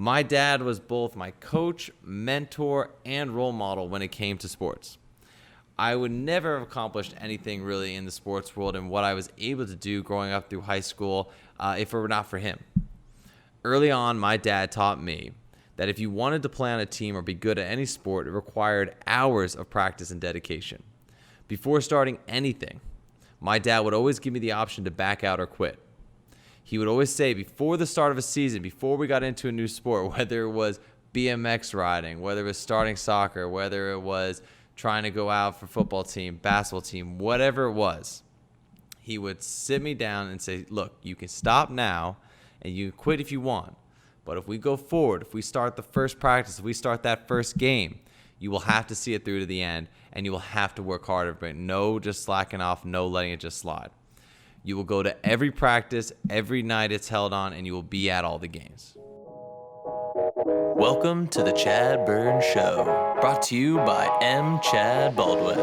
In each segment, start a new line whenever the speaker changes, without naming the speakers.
My dad was both my coach, mentor, and role model when it came to sports. I would never have accomplished anything really in the sports world and what I was able to do growing up through high school if it were not for him. Early on, my dad taught me that if you wanted to play on a team or be good at any sport, it required hours of practice and dedication. Before starting anything, my dad would always give me the option to back out or quit. He would always say before the start of a season, before we got into a new sport, whether it was BMX riding, whether it was starting soccer, whether it was trying to go out for football team, basketball team, whatever it was, he would sit me down and say, look, you can stop now and you can quit if you want. But if we go forward, if we start the first practice, if we start that first game, you will have to see it through to the end and you will have to work harder, but no just slacking off, no letting it just slide. You will go to every practice, every night it's held on, and you will be at all the games.
Welcome to the ChadBurn Show, brought to you by M. Chad Baldwin.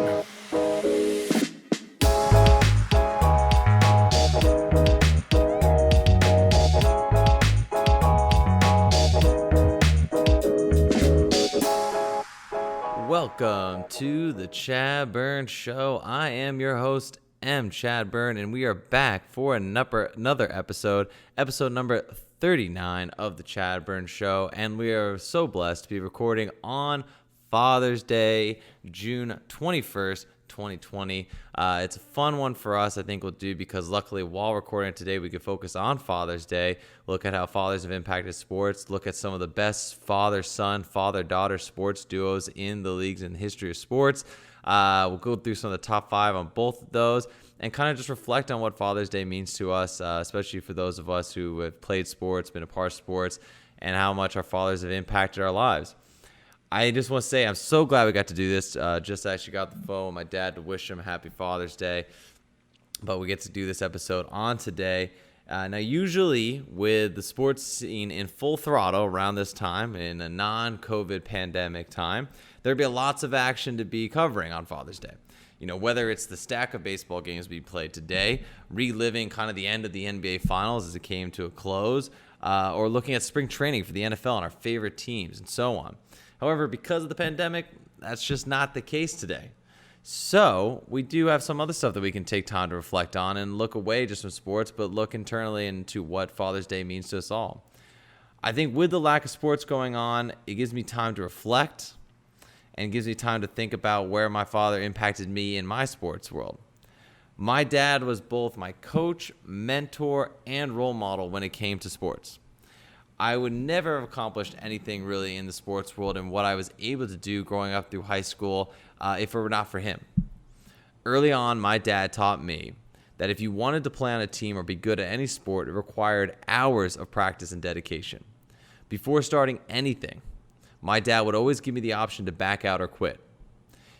Welcome to the ChadBurn Show. I am your host, M. ChadBurn, and we are back for another episode number 39 of the ChadBurn Show, and we are so blessed to be recording on Father's Day, June 21st, 2020. It's a fun one for us, I think we'll do, because luckily while recording today, we can focus on Father's Day, look at how fathers have impacted sports, look at some of the best father-son, father-daughter sports duos in the leagues in the history of sports. We'll go through some of the top 5 on both of those and kind of just reflect on what Father's Day means to us, especially for those of us who have played sports, been a part of sports, and how much our fathers have impacted our lives. I just want to say I'm so glad we got to do this. Just actually got the phone with my dad to wish him Happy Father's Day, but we get to do this episode on today. Now, usually with the sports scene in full throttle around this time, in a non-COVID pandemic time, there'd be lots of action to be covering on Father's Day. You know, whether it's the stack of baseball games we played today, reliving kind of the end of the NBA Finals as it came to a close, or looking at spring training for the NFL and our favorite teams and so on. However, because of the pandemic, that's just not the case today. So we do have some other stuff that we can take time to reflect on and look away just from sports, but look internally into what Father's Day means to us all. I think with the lack of sports going on, it gives me time to reflect and gives me time to think about where my father impacted me in my sports world. My dad was both my coach, mentor, and role model when it came to sports. I would never have accomplished anything really in the sports world and what I was able to do growing up through high school if it were not for him. Early on, my dad taught me that if you wanted to play on a team or be good at any sport, it required hours of practice and dedication. Before starting anything, my dad would always give me the option to back out or quit.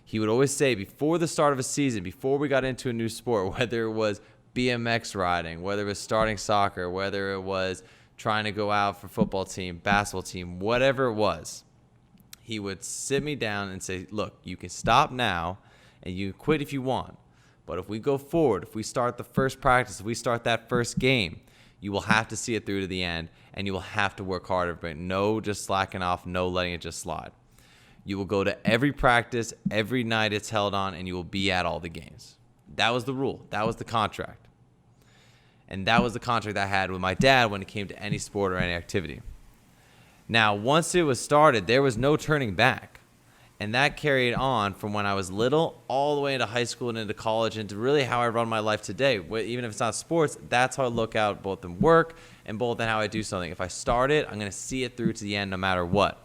He would always say before the start of a season, before we got into a new sport, whether it was BMX riding, whether it was starting soccer, whether it was trying to go out for football team, basketball team, whatever it was, he would sit me down and say, look, you can stop now and you can quit if you want. But if we go forward, if we start the first practice, if we start that first game, you will have to see it through to the end and you will have to work harder, but no just slacking off, no letting it just slide. You will go to every practice, every night it's held on, and you will be at all the games. That was the rule. That was the contract. And that was the contract I had with my dad when it came to any sport or any activity. Now, once it was started, there was no turning back. And that carried on from when I was little all the way into high school and into college, and to really how I run my life today. Even if it's not sports, that's how I look out both in work and both in how I do something. If I start it, I'm going to see it through to the end no matter what.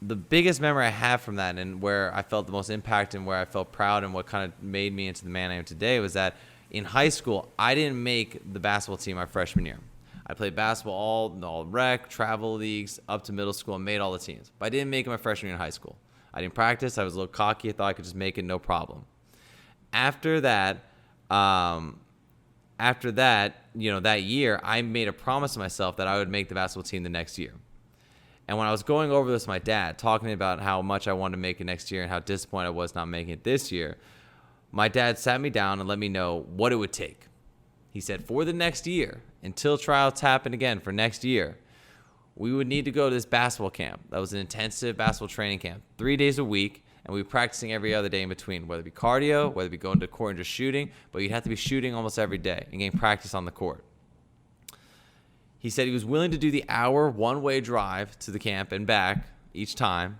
The biggest memory I have from that, and where I felt the most impact and where I felt proud and what kind of made me into the man I am today, was that in high school, I didn't make the basketball team my freshman year. I played basketball all rec, travel leagues, up to middle school, and made all the teams. But I didn't make it my freshman year in high school. I didn't practice. I was a little cocky. I thought I could just make it, no problem. After that, that year, I made a promise to myself that I would make the basketball team the next year. And when I was going over this with my dad, talking about how much I wanted to make it next year and how disappointed I was not making it this year, my dad sat me down and let me know what it would take. He said, for the next year, until tryouts happen again for next year, we would need to go to this basketball camp. That was an intensive basketball training camp, 3 days a week, and we were practicing every other day in between, whether it be cardio, whether it be going to court and just shooting, but you'd have to be shooting almost every day and getting practice on the court. He said he was willing to do the hour one-way drive to the camp and back each time,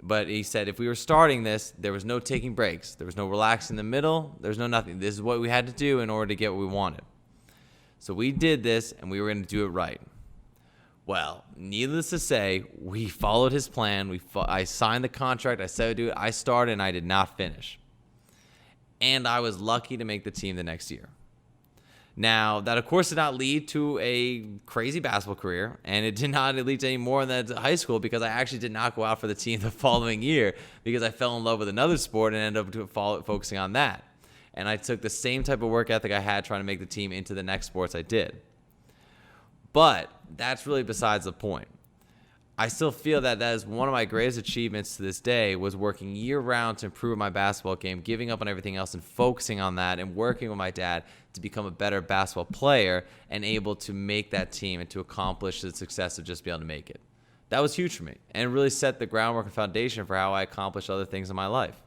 but he said if we were starting this, there was no taking breaks. There was no relaxing in the middle. There was no nothing. This is what we had to do in order to get what we wanted. So we did this, and we were going to do it right. Well, needless to say, we followed his plan. I signed the contract. I said I'd do it. I started, and I did not finish. And I was lucky to make the team the next year. Now, that, of course, did not lead to a crazy basketball career, and it did not lead to any more than that to high school because I actually did not go out for the team the following year because I fell in love with another sport and ended up focusing on that. And I took the same type of work ethic I had trying to make the team into the next sports I did. But that's really besides the point. I still feel that is one of my greatest achievements to this day was working year-round to improve my basketball game, giving up on everything else and focusing on that and working with my dad to become a better basketball player and able to make that team and to accomplish the success of just being able to make it. That was huge for me and really set the groundwork and foundation for how I accomplished other things in my life.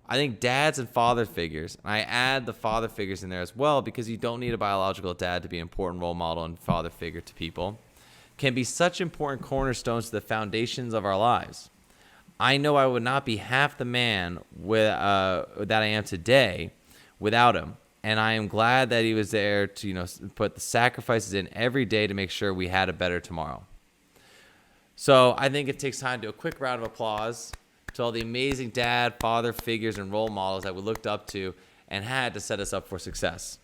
I think dads and father figures, and I add the father figures in there as well because you don't need a biological dad to be an important role model and father figure to people, can be such important cornerstones to the foundations of our lives. I know I would not be half the man that I am today without him, and I am glad that he was there to put the sacrifices in every day to make sure we had a better tomorrow. So I think it takes time to do a quick round of applause to all the amazing dad, father figures, and role models that we looked up to and had to set us up for success.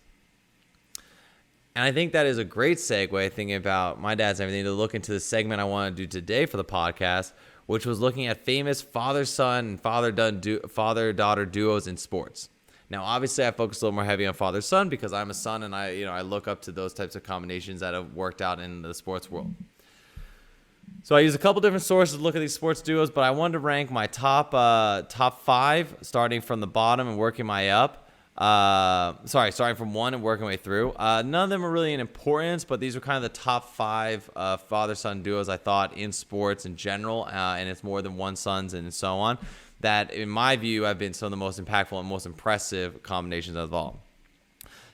And I think that is a great segue, thinking about my dad's and everything, to look into the segment I want to do today for the podcast, which was looking at famous father-son and father-daughter duos in sports. Now, obviously, I focus a little more heavy on father-son because I'm a son and I look up to those types of combinations that have worked out in the sports world. So I use a couple different sources to look at these sports duos, but I wanted to rank my top five, starting from the bottom and working my up. Starting from one and working my way through. None of them are really in importance, but these are kind of the top five father-son duos I thought in sports in general, and it's more than one sons and so on, that in my view have been some of the most impactful and most impressive combinations of all.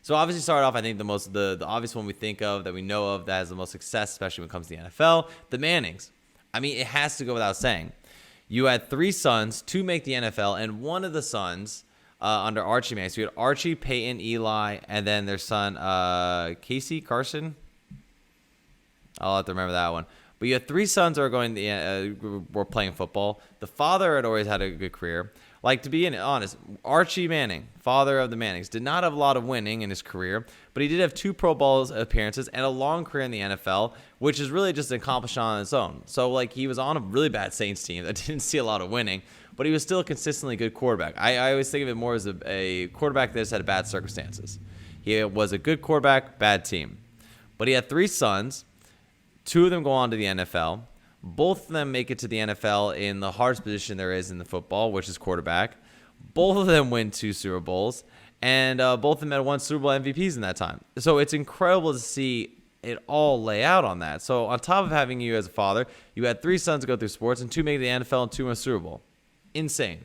So obviously start off, I think the obvious one we think of that we know of that has the most success, especially when it comes to the NFL, the Mannings. I mean, it has to go without saying. You had three sons, two make the NFL, and one of the sons under Archie Manning. So you had Archie, Peyton, Eli, and then their son, Casey, Carson. I'll have to remember that one. But you had three sons that were playing football. The father had always had a good career. Like, to be honest, Archie Manning, father of the Mannings, did not have a lot of winning in his career, but he did have 2 Pro Bowl appearances and a long career in the NFL, which is really just an accomplishment on its own. So, he was on a really bad Saints team that didn't see a lot of winning, but he was still a consistently good quarterback. I always think of it more as a quarterback that just had bad circumstances. He was a good quarterback, bad team. But he had 3 sons. 2 of them go on to the NFL. Both of them make it to the NFL in the hardest position there is in the football, which is quarterback. Both of them win 2 Super Bowls, and both of them had 1 Super Bowl MVPs in that time. So it's incredible to see it all lay out on that. So on top of having you as a father, you had 3 sons go through sports, and 2 make the NFL and 2 win a Super Bowl. Insane.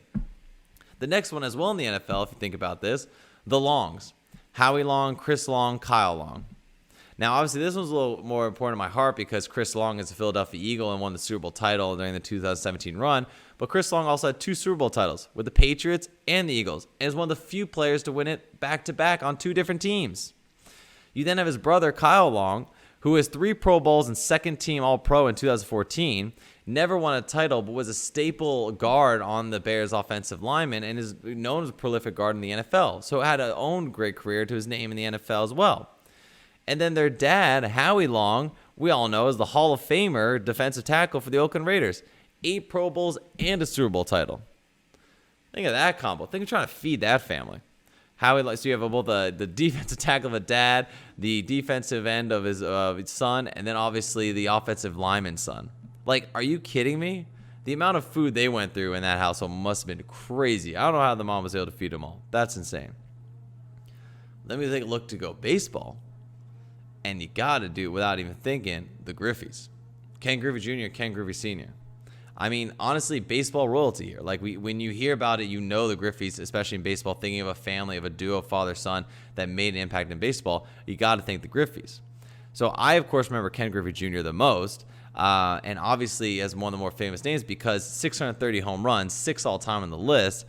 The next one as well in the NFL, if you think about this, the Longs. Howie Long, Chris Long, Kyle Long. Now, obviously, this one's a little more important to my heart because Chris Long is a Philadelphia Eagle and won the Super Bowl title during the 2017 run. But Chris Long also had 2 Super Bowl titles with the Patriots and the Eagles, and is one of the few players to win it back-to-back on 2 different teams. You then have his brother, Kyle Long, who has 3 Pro Bowls and second-team All-Pro in 2014, never won a title, but was a staple guard on the Bears' offensive lineman and is known as a prolific guard in the NFL. So had a own great career to his name in the NFL as well. And then their dad, Howie Long, we all know is the Hall of Famer defensive tackle for the Oakland Raiders. 8 Pro Bowls and a Super Bowl title. Think of that combo. Think of trying to feed that family. So you have both the defensive tackle of a dad, the defensive end of his son, and then obviously the offensive lineman's son. Are you kidding me? The amount of food they went through in that household must have been crazy. I don't know how the mom was able to feed them all. That's insane. Let me take a look to go baseball. And you got to do, without even thinking, the Griffeys. Ken Griffey Jr., Ken Griffey Sr. I mean, honestly, baseball royalty here. Like, when you hear about it, you know the Griffeys, especially in baseball, thinking of a family, of a duo, father-son, that made an impact in baseball, you got to think the Griffeys. So I, of course, remember Ken Griffey Jr. the most, and obviously as one of the more famous names because 630 home runs, 6 all-time on the list,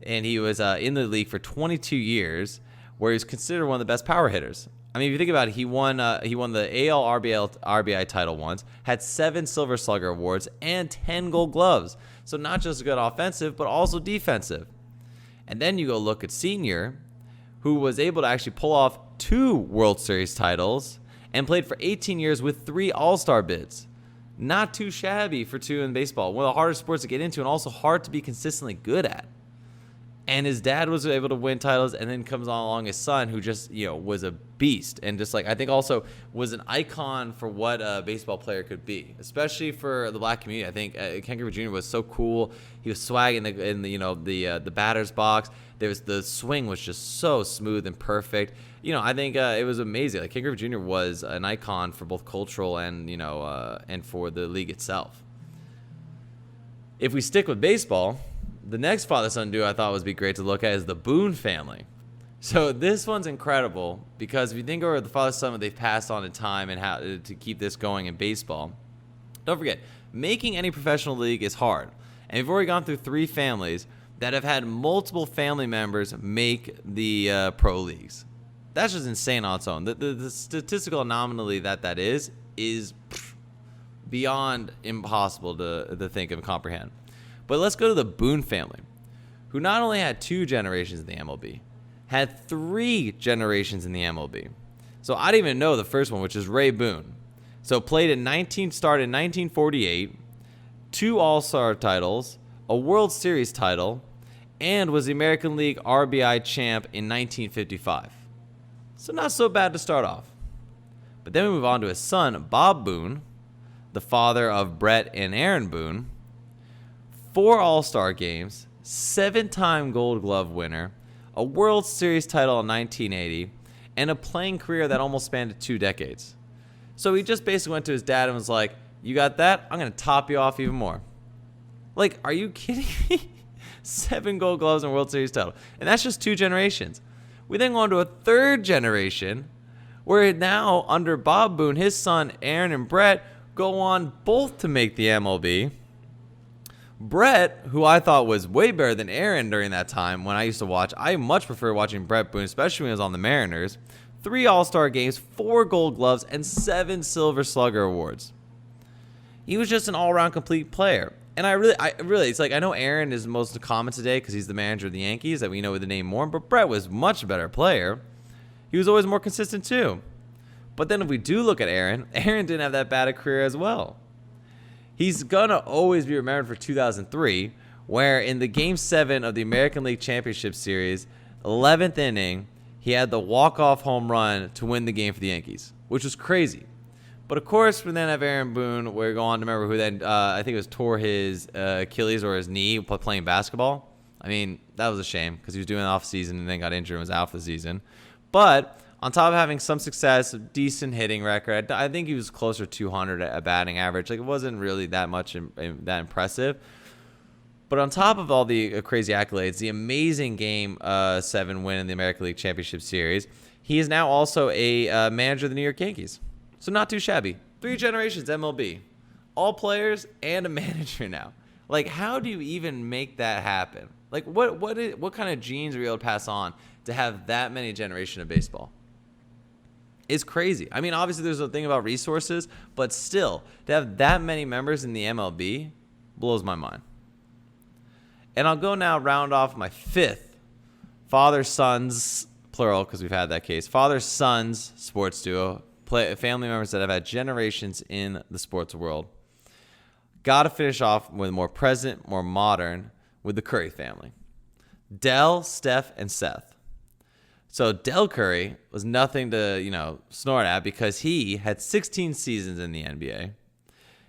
and he was in the league for 22 years, where he was considered one of the best power hitters. I mean, if you think about it, he won the AL RBI title once, had 7 Silver Slugger awards, and 10 Gold Gloves. So not just good offensive, but also defensive. And then you go look at Senior, who was able to actually pull off 2 World Series titles and played for 18 years with 3 All-Star bids. Not too shabby for 2 in baseball. One of the hardest sports to get into and also hard to be consistently good at. And his dad was able to win titles, and then comes along his son, who just, was a beast. And just like, I think also was an icon for what a baseball player could be, especially for the black community. I think Ken Griffey Jr. was so cool. He was swag in the batter's box. The swing was just so smooth and perfect. I think it was amazing. Like, Ken Griffey Jr. was an icon for both cultural and, and for the league itself. If we stick with baseball, the next father-son duo I thought would be great to look at is the Boone family. So this one's incredible because if you think over the father-son that they've passed on in time and how to keep this going in baseball, don't forget, making any professional league is hard. And we've already gone through 3 families that have had multiple family members make the pro leagues. That's just insane on its own. The statistical anomaly that is beyond impossible to think and comprehend. But let's go to the Boone family, who not only had 2 generations in the MLB, had 3 generations in the MLB. So I didn't even know the first one, which is Ray Boone. So started in 1948, 2 All-Star titles, a World Series title, and was the American League RBI champ in 1955. So not so bad to start off. But then we move on to his son, Bob Boone, the father of Brett and Aaron Boone, 4 All-Star games, 7-time Gold Glove winner, a World Series title in 1980, and a playing career that almost spanned 2 decades. So he just basically went to his dad and was like, "You got that? I'm going to top you off even more." Like, are you kidding me? 7 Gold Gloves and World Series title. And that's just 2 generations. We then go on to a 3rd generation where now under Bob Boone, his son Aaron and Brett go on both to make the MLB. Brett, who I thought was way better than Aaron during that time when I used to watch, I much prefer watching Brett Boone, especially when he was on the Mariners. 3 All-Star games, 4 Gold Gloves, and 7 Silver Slugger awards. He was just an all-around complete player. And I really, it's like, I know Aaron is most common today because he's the manager of the Yankees, that we know the name more, but Brett was much better player. He was always more consistent too. But then if we do look at Aaron didn't have that bad a career as well. He's going to always be remembered for 2003, where in the Game 7 of the American League Championship Series, 11th inning, he had the walk-off home run to win the game for the Yankees, which was crazy. But, of course, we then have Aaron Boone. We're going to remember who then, I think it was tore his Achilles or his knee playing basketball. I mean, that was a shame because he was doing it off season and then got injured and was out for the season. But on top of having some success, decent hitting record, I think he was closer to 200 at batting average. Like, it wasn't really that much that impressive. But on top of all the crazy accolades, the amazing Game 7 win in the American League Championship Series, he is now also a manager of the New York Yankees. So not too shabby. 3 generations MLB. All players and a manager now. Like, how do you even make that happen? Like, what kind of genes are you able to pass on to have that many generations of baseball? It's crazy. I mean, obviously there's a thing about resources, but still, to have that many members in the MLB blows my mind. And I'll go now round off my 5th father-sons, plural, because we've had that case, father-sons sports duo, family members that have had generations in the sports world. Got to finish off with more present, more modern, with the Curry family. Del, Steph, and Seth. So Del Curry was nothing to, snort at because he had 16 seasons in the NBA.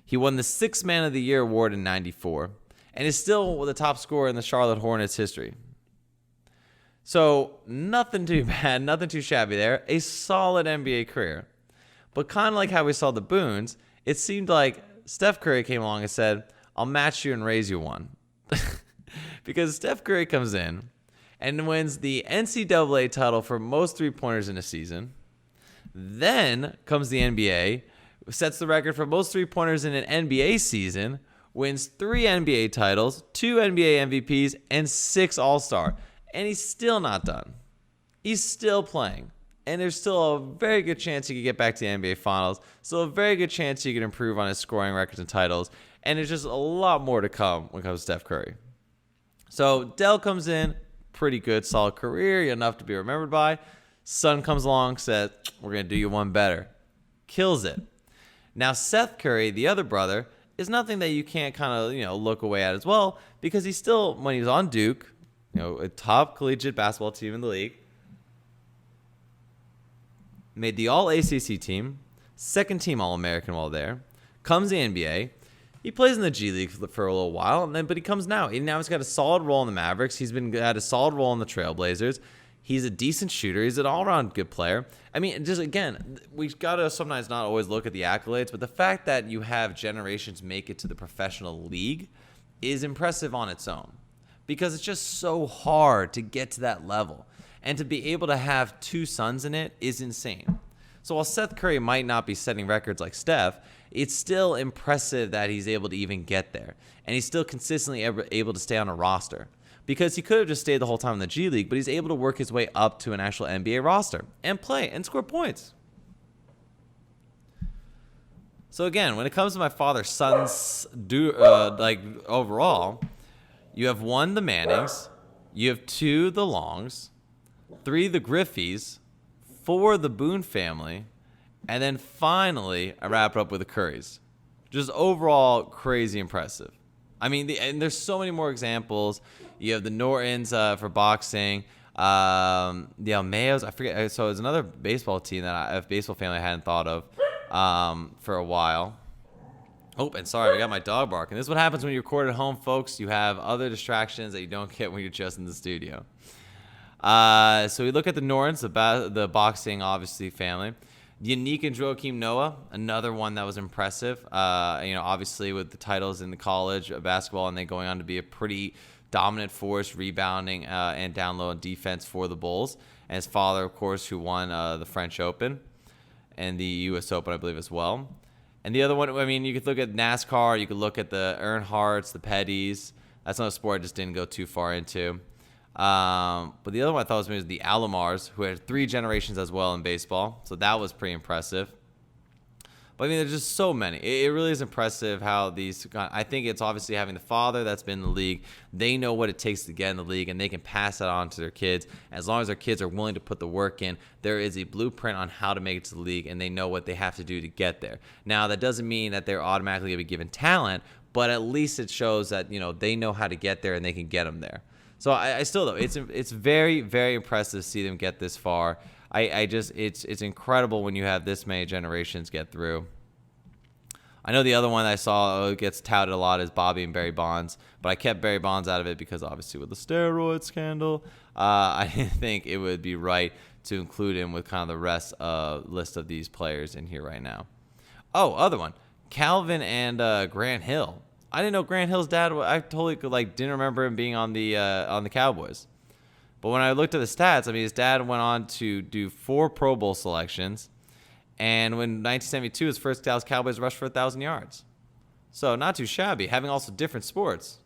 He won the 6th Man of the Year award in 94 and is still the top scorer in the Charlotte Hornets history. So nothing too bad, nothing too shabby there. A solid NBA career. But kind of like how we saw the Boons, it seemed like Steph Curry came along and said, I'll match you and raise you one. Because Steph Curry comes in and wins the NCAA title for most three-pointers in a season. Then comes the NBA, sets the record for most three-pointers in an NBA season, wins 3 NBA titles, 2 NBA MVPs, and 6 All-Star. And he's still not done. He's still playing. And there's still a very good chance he could get back to the NBA Finals. Still a very good chance he could improve on his scoring records and titles. And there's just a lot more to come when it comes to Steph Curry. So Dell comes in, pretty good, solid career, enough to be remembered by. Son comes along, says, we're going to do you one better. Kills it. Now Seth Curry, the other brother, is nothing that you can't kind of, look away at as well. Because he's still, when he was on Duke, a top collegiate basketball team in the league, made the All-ACC team, second team All-American while there, comes to the NBA. He plays in the G League for a little while, but he comes now. Now he's got a solid role in the Mavericks. He's had a solid role in the Trailblazers. He's a decent shooter. He's an all-around good player. I mean, just again, we've got to sometimes not always look at the accolades, but the fact that you have generations make it to the professional league is impressive on its own because it's just so hard to get to that level. And to be able to have 2 sons in it is insane. So while Seth Curry might not be setting records like Steph, it's still impressive that he's able to even get there. And he's still consistently able to stay on a roster. Because he could have just stayed the whole time in the G League, but he's able to work his way up to an actual NBA roster and play and score points. So again, when it comes to my father's sons, overall, you have 1, the Mannings, you have 2, the Longs, 3, the Griffeys, 4, the Boone family, and then finally, I wrap it up with the Currys. Just overall, crazy impressive. I mean, and there's so many more examples. You have the Nortons for boxing, the Almeos. I forget. So it's another baseball team baseball family I hadn't thought of for a while. Oh, and sorry, I got my dog barking. This is what happens when you record at home, folks. You have other distractions that you don't get when you're just in the studio. So we look at the Nortons, the boxing, obviously, family. Yannick and Joakim Noah, another one that was impressive. Obviously with the titles in the college basketball and then going on to be a pretty dominant force, rebounding and down low on defense for the Bulls. And his father, of course, who won the French Open and the U.S. Open, I believe, as well. And the other one, I mean, you could look at NASCAR. You could look at the Earnhardts, the Pettys. That's not a sport I just didn't go too far into. But the other one I thought was the Alomars, who had 3 generations as well in baseball. So that was pretty impressive. But I mean, there's just so many. It really is impressive how these, I think it's obviously having the father that's been in the league. They know what it takes to get in the league, and they can pass that on to their kids. As long as their kids are willing to put the work in, there is a blueprint on how to make it to the league, and they know what they have to do to get there. Now, that doesn't mean that they're automatically going to be given talent, but at least it shows that, they know how to get there and they can get them there. So I still, though, it's very, very impressive to see them get this far. It's incredible when you have this many generations get through. I know the other one I saw gets touted a lot is Bobby and Barry Bonds, but I kept Barry Bonds out of it because obviously with the steroid scandal, I didn't think it would be right to include him with kind of the rest list of these players in here right now. Oh, other one, Calvin and Grant Hill. I didn't know Grant Hill's dad. I totally didn't remember him being on the Cowboys. But when I looked at the stats, I mean, his dad went on to do 4 Pro Bowl selections. And when 1972, his first Dallas Cowboys rushed for 1,000 yards. So not too shabby, having also different sports.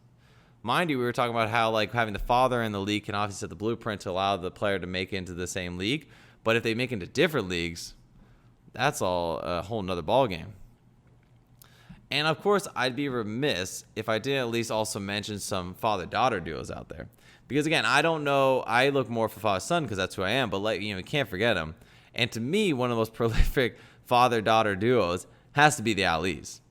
Mind you, we were talking about how having the father in the league can obviously set the blueprint to allow the player to make it into the same league. But if they make it into different leagues, that's all a whole nother ballgame. And of course, I'd be remiss if I didn't at least also mention some father-daughter duos out there. Because again, I don't know, I look more for father-son because that's who I am, but you can't forget them. And to me, one of the most prolific father-daughter duos has to be the Alis.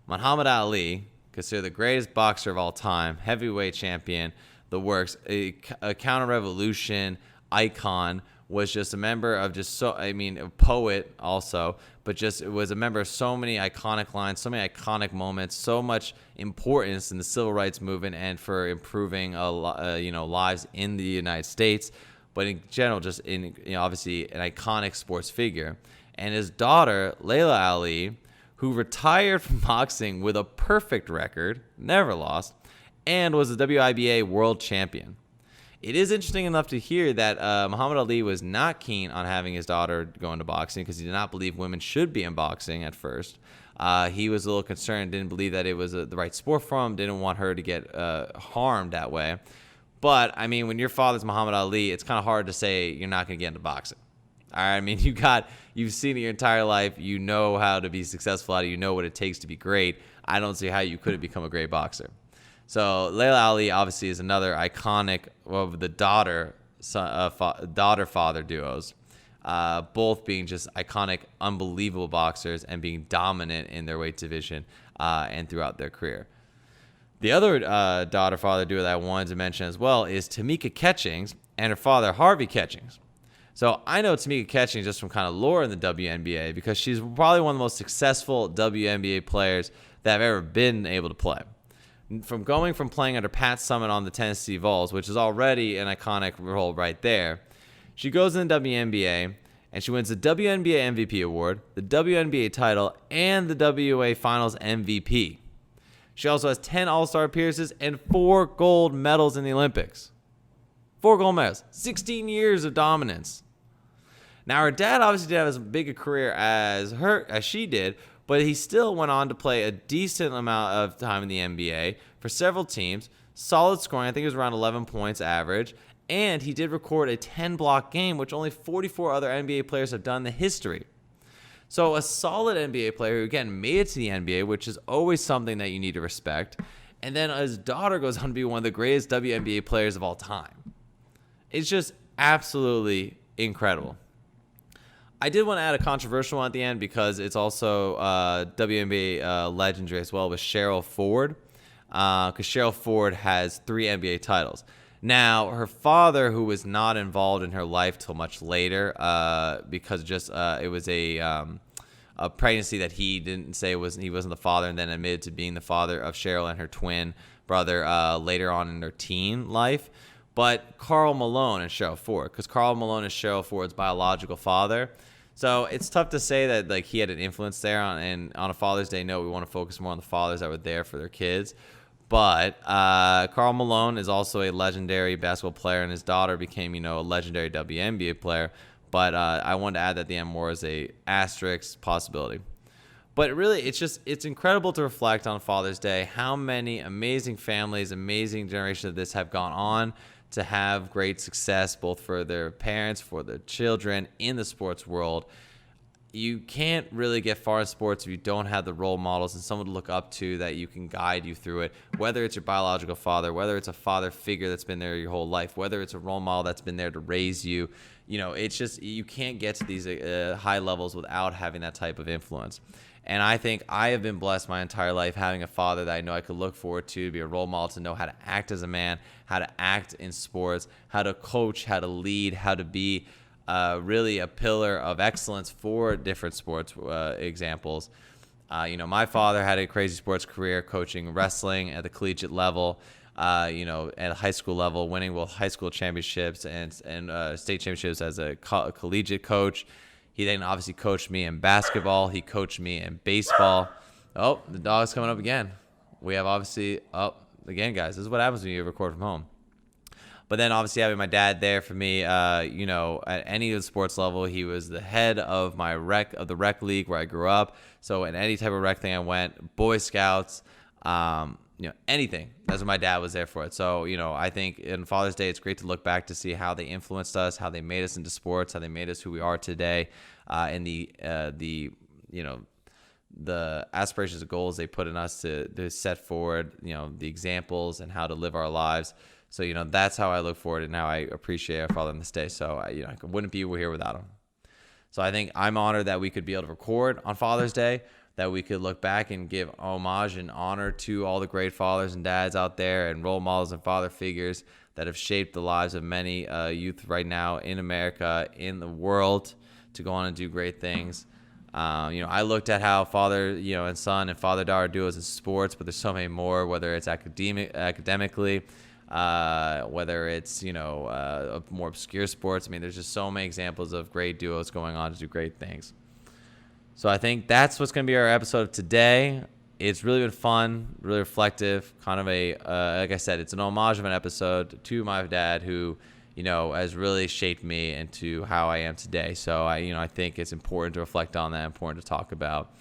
Muhammad Ali, considered the greatest boxer of all time, heavyweight champion, the works, a counter-revolution icon, was just a member of a poet also, but just was a member of so many iconic lines, so many iconic moments, so much importance in the civil rights movement and for improving lives in the United States, but in general, just in obviously an iconic sports figure. and his daughter, Layla Ali, who retired from boxing with a perfect record, never lost, and was a WIBA world champion. It is interesting enough to hear that Muhammad Ali was not keen on having his daughter go into boxing because he did not believe women should be in boxing at first. He was a little concerned, didn't believe that it was the right sport for him, didn't want her to get harmed that way. But, I mean, when your father's Muhammad Ali, it's kind of hard to say you're not going to get into boxing. All right, I mean, you've seen it your entire life. You know how to be successful at it. You know what it takes to be great. I don't see how you couldn't become a great boxer. So Layla Ali obviously is another iconic of the daughter-father duos, both being just iconic, unbelievable boxers and being dominant in their weight division and throughout their career. The other daughter-father duo that I wanted to mention as well is Tamika Catchings and her father, Harvey Catchings. So I know Tamika Catchings just from kind of lore in the WNBA because she's probably one of the most successful WNBA players that have ever been able to play. From playing under Pat Summitt on the Tennessee Vols, which is already an iconic role right there, she goes in the WNBA and she wins the WNBA MVP award, the WNBA title, and the WA Finals MVP. She also has 10 All-Star appearances and 4 gold medals in the Olympics. 4 gold medals, 16 years of dominance. Now, her dad obviously didn't have as big a career as she did, but he still went on to play a decent amount of time in the NBA for several teams, solid scoring, I think it was around 11 points average, and he did record a 10-block game, which only 44 other NBA players have done in the history. So a solid NBA player who, again, made it to the NBA, which is always something that you need to respect, and then his daughter goes on to be one of the greatest WNBA players of all time. It's just absolutely incredible. I did want to add a controversial one at the end because it's also WNBA legendary as well with Cheryl Ford, because Cheryl Ford has 3 NBA titles. Now, her father, who was not involved in her life till much later, because it was a pregnancy that he didn't say he wasn't the father, and then admitted to being the father of Cheryl and her twin brother later on in their teen life. But Karl Malone and Cheryl Ford, because Karl Malone is Cheryl Ford's biological father. So it's tough to say that like he had an influence there and on a Father's Day note, we want to focus more on the fathers that were there for their kids. But Karl Malone is also a legendary basketball player, and his daughter became, a legendary WNBA player. But I wanted to add that at the end more as a asterisk possibility. But really, it's incredible to reflect on Father's Day how many amazing families, amazing generations of this have gone on to have great success, both for their parents, for their children in the sports world. You can't really get far in sports if you don't have the role models and someone to look up to that you can guide you through it, whether it's your biological father, whether it's a father figure that's been there your whole life, whether it's a role model that's been there to raise you. It's just you can't get to these high levels without having that type of influence. And I think I have been blessed my entire life having a father that I know I could look forward to be a role model, to know how to act as a man, how to act in sports, how to coach, how to lead, how to be really a pillar of excellence for different sports examples. My father had a crazy sports career coaching wrestling at the collegiate level, at a high school level, winning both high school championships and state championships as a collegiate coach. He then obviously coached me in basketball. He coached me in baseball. Oh, the dog's coming up again. We have again, guys, this is what happens when you record from home. But then obviously having my dad there for me, at any of the sports level, he was the head of the rec league where I grew up. So in any type of rec thing I went, Boy Scouts, anything. That's what my dad was there for it. So, I think in Father's Day, it's great to look back to see how they influenced us, how they made us into sports, how they made us who we are today, and the aspirations and goals they put in us to set forward, the examples and how to live our lives. So, that's how I look forward and how I appreciate our father on this day. So, I wouldn't be here without him. So I think I'm honored that we could be able to record on Father's Day, that we could look back and give homage and honor to all the great fathers and dads out there and role models and father figures that have shaped the lives of many youth right now in America, in the world, to go on and do great things. I looked at how father, and son and father-daughter duos in sports, but there's so many more, whether it's academically, whether it's, more obscure sports. I mean, there's just so many examples of great duos going on to do great things. So I think that's what's going to be our episode of today. It's really been fun, really reflective, kind of a, like I said, it's an homage of an episode to my dad who, has really shaped me into how I am today. So I think it's important to reflect on that, important to talk about.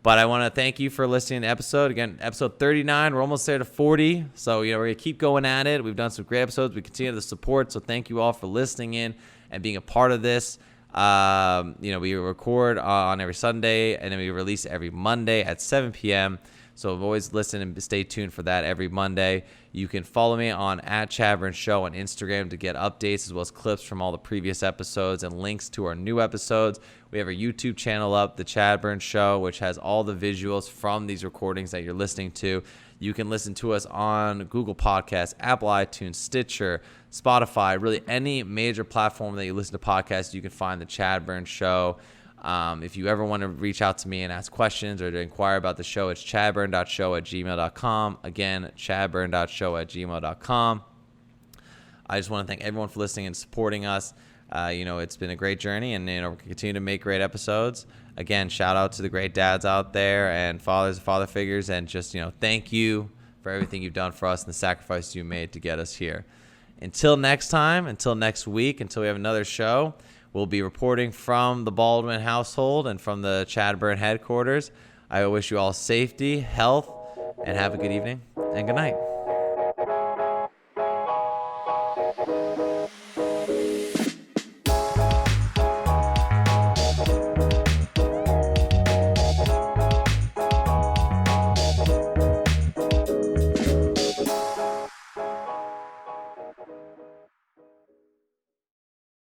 But I want to thank you for listening to the episode. Again, episode 39. We're almost there to 40. So, we're going to keep going at it. We've done some great episodes. We continue the support. So thank you all for listening in and being a part of this. We record on every Sunday, and then we release every Monday at 7 p.m. So always listen and stay tuned for that every Monday. You can follow me on @ChadBurn Show on Instagram to get updates as well as clips from all the previous episodes and links to our new episodes. We have our YouTube channel up, The ChadBurn Show, which has all the visuals from these recordings that you're listening to. You can listen to us on Google Podcasts, Apple iTunes, Stitcher, Spotify, really any major platform that you listen to podcasts, you can find The ChadBurn Show. If you ever want to reach out to me and ask questions or to inquire about the show, it's chadburn.show@gmail.com. Again, chadburn.show@gmail.com. I just want to thank everyone for listening and supporting us. It's been a great journey, and we're continue to make great episodes. Again, shout out to the great dads out there and fathers and father figures, and just thank you for everything you've done for us and the sacrifices you made to get us here. Until next time, until next week, until we have another show, we'll be reporting from the Baldwin household and from the ChadBurn headquarters. I wish you all safety, health, and have a good evening and good night.